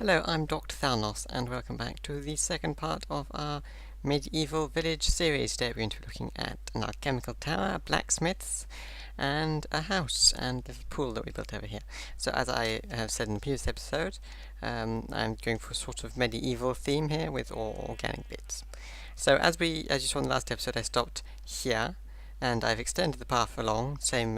Hello, I'm Dr. Thalnos, and welcome back to the second part of our medieval village series. Today we're going to be looking at an alchemical tower, blacksmiths, and a house, and a little pool that we built over here. So as I have said in the previous episode, I'm going for a sort of medieval theme here with all organic bits. So as you saw in the last episode, I stopped here, and I've extended the path along, same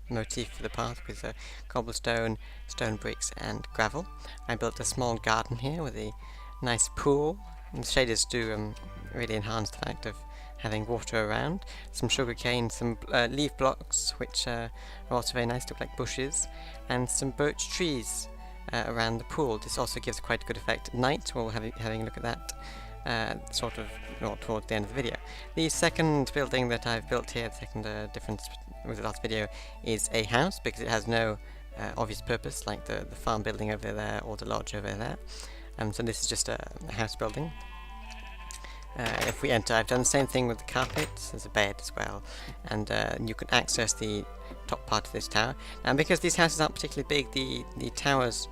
motif for the path with cobblestone, stone bricks and gravel. I built a small garden here with a nice pool, and the shaders do really enhance the fact of having water around. Some sugarcane, some leaf blocks which are also very nice, look like bushes, and some birch trees around the pool. This also gives quite a good effect at night. We'll have having a look at that sort of towards the end of the video. The second building that I've built here, the second difference with the last video, is a house, because it has no obvious purpose like the farm building over there or the lodge over there. So this is just a house building. If we enter, I've done the same thing with the carpet. There's a bed as well, and you can access the top part of this tower. And because these houses aren't particularly big, the towers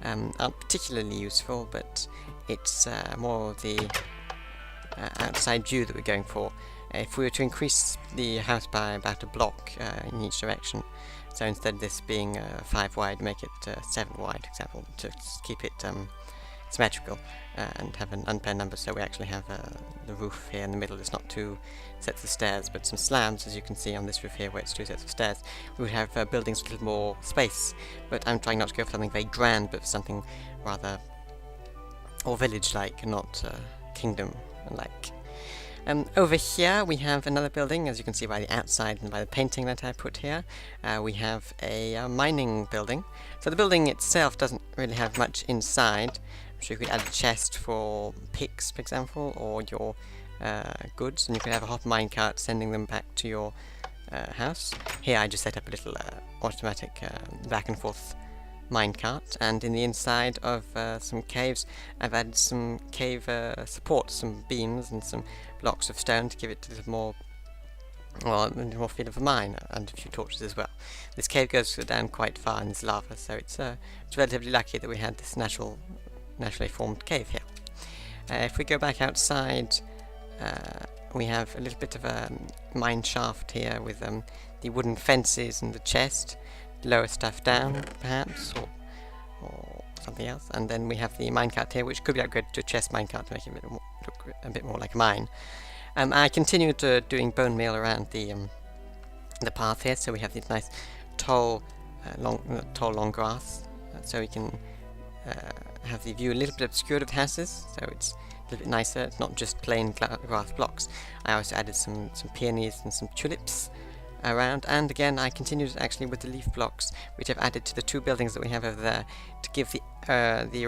aren't particularly useful, but it's more of the outside view that we're going for. If we were to increase the house by about a block in each direction, so instead of this being 5 wide, make it 7 wide, for example, to keep it symmetrical and have an unpaired number, so we actually have the roof here in the middle. It's not 2 sets of stairs but some slabs, as you can see on this roof here where it's 2 sets of stairs. We would have buildings with a little more space, but I'm trying not to go for something very grand, but for something rather or village-like, not kingdom-like. Over here we have another building, as you can see by the outside and by the painting that I put here. We have a mining building. So the building itself doesn't really have much inside. I'm sure you could add a chest for picks, for example, or your goods, and you could have a hot minecart sending them back to your house. Here I just set up a little automatic back and forth minecart, and in the inside of some caves I've added some cave supports, some beams and some blocks of stone to give it a little more, well, a little more feel of a mine, and a few torches as well. This cave goes down quite far in this lava, so it's relatively lucky that we had this naturally formed cave here. If we go back outside, we have a little bit of a mine shaft here with the wooden fences and the chest. Lower stuff down, perhaps, or something else. And then we have the minecart here, which could be upgraded to a chest minecart to make it look a bit more like a mine. I continued doing bone meal around the path here, so we have this nice tall, long grass, so we can have the view a little bit obscured of the houses, so it's a little bit nicer. It's not just plain grass blocks. I also added some peonies and some tulips around, and again I continued actually with the leaf blocks, which I've added to the 2 buildings that we have over there, to give the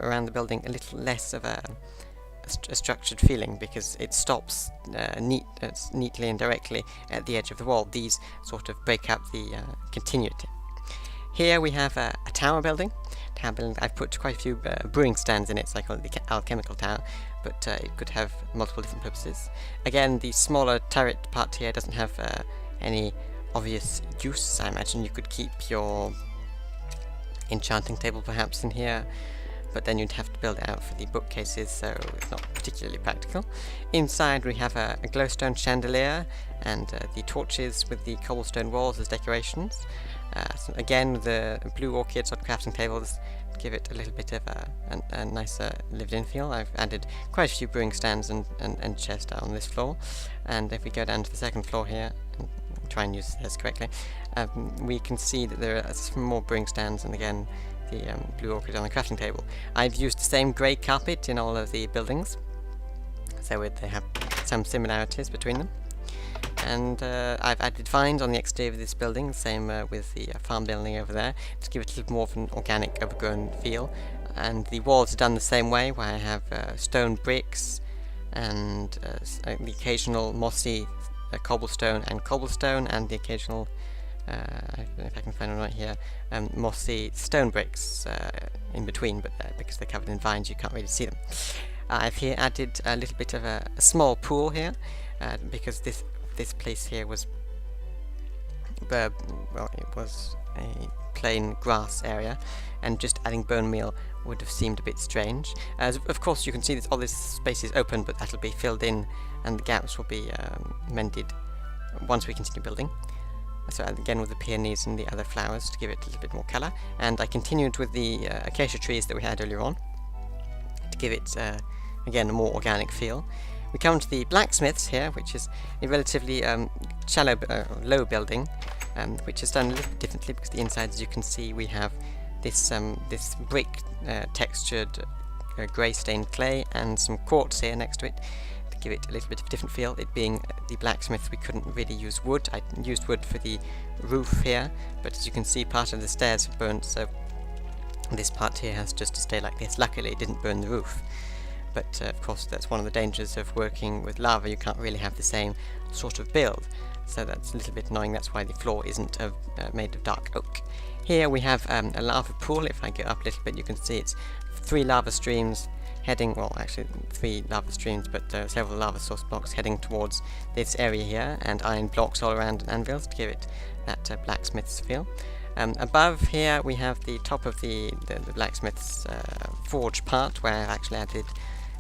around the building a little less of a structured feeling, because it stops neatly and directly at the edge of the wall. These sort of break up the continuity. Here we have a tower building. I've put quite a few brewing stands in it, so I call it the Alchemical Tower, but it could have multiple different purposes. Again, the smaller turret part here doesn't have any obvious use. I imagine you could keep your enchanting table perhaps in here, but then you'd have to build it out for the bookcases, so it's not particularly practical. Inside we have a glowstone chandelier and the torches with the cobblestone walls as decorations. So again, the blue orchids on crafting tables give it a little bit of a nicer lived-in feel. I've added quite a few brewing stands and chests on this floor, and if we go down to the second floor here and try and use this correctly, we can see that there are some more brewing stands, and again the blue orchid on the crafting table. I've used the same grey carpet in all of the buildings, so they have some similarities between them. And I've added vines on the exterior of this building, same with the farm building over there, to give it a little more of an organic, overgrown feel. And the walls are done the same way, where I have stone bricks and the occasional mossy cobblestone, and the occasional, I don't know if I can find one right here, mossy stone bricks in between, but because they're covered in vines you can't really see them. I've here added a little bit of a small pool here, because this place here was well, it was a plain grass area, and just adding bone meal would have seemed a bit strange. As of course you can see this, all this space is open, but that'll be filled in and the gaps will be mended once we continue building. So again with the peonies and the other flowers to give it a little bit more colour, and I continued with the acacia trees that we had earlier on to give it again a more organic feel. We come to the blacksmiths here, which is a relatively shallow, low building, which is done a little bit differently because the inside, as you can see, we have this this brick textured grey stained clay and some quartz here next to it to give it a little bit of a different feel. It being the blacksmith, we couldn't really use wood. I used wood for the roof here, but as you can see, part of the stairs have burnt, so this part here has just to stay like this. Luckily it didn't burn the roof. But of course that's one of the dangers of working with lava, you can't really have the same sort of build, so that's a little bit annoying. That's why the floor isn't made of dark oak. Here we have a lava pool. If I go up a little bit you can see it's 3 lava streams heading, well actually 3 lava streams, but several lava source blocks heading towards this area here, and iron blocks all around and anvils to give it that blacksmith's feel. Above here we have the top of the blacksmith's forge part, where I've actually added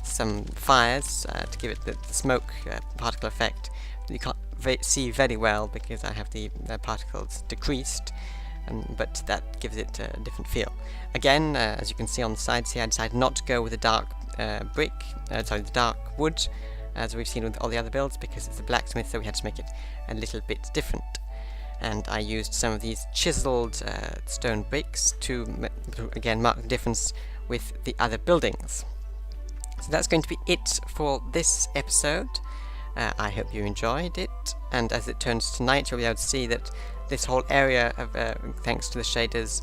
some fires to give it the smoke particle effect. You can't see very well because I have the particles decreased, but that gives it a different feel. Again, as you can see on the sides here, I decided not to go with the dark the dark wood, as we've seen with all the other builds, because it's a blacksmith, so we had to make it a little bit different. And I used some of these chiseled stone bricks to again mark the difference with the other buildings. So that's going to be it for this episode. I hope you enjoyed it, and as it turns to night you'll be able to see that this whole area, thanks to the shaders,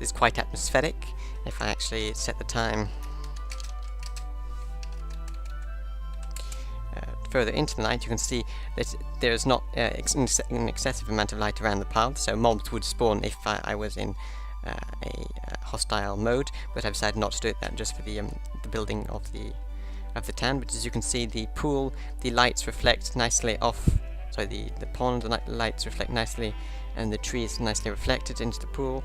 is quite atmospheric. If I actually set the time further into the night, you can see that there is not an excessive amount of light around the path, so mobs would spawn if I was in a hostile mode, but I've decided not to do that just for the building of the town. But as you can see, the pool, the lights reflect nicely off, sorry, the pond, the lights reflect nicely, and the trees nicely reflected into the pool.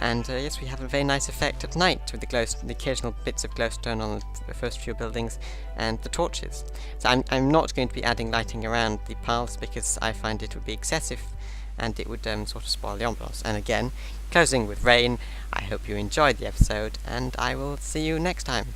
And yes, we have a very nice effect at night with the occasional bits of glowstone on the first few buildings and the torches. So I'm not going to be adding lighting around the paths because I find it would be excessive and it would sort of spoil the ambiance. And again, closing with rain, I hope you enjoyed the episode, and I will see you next time.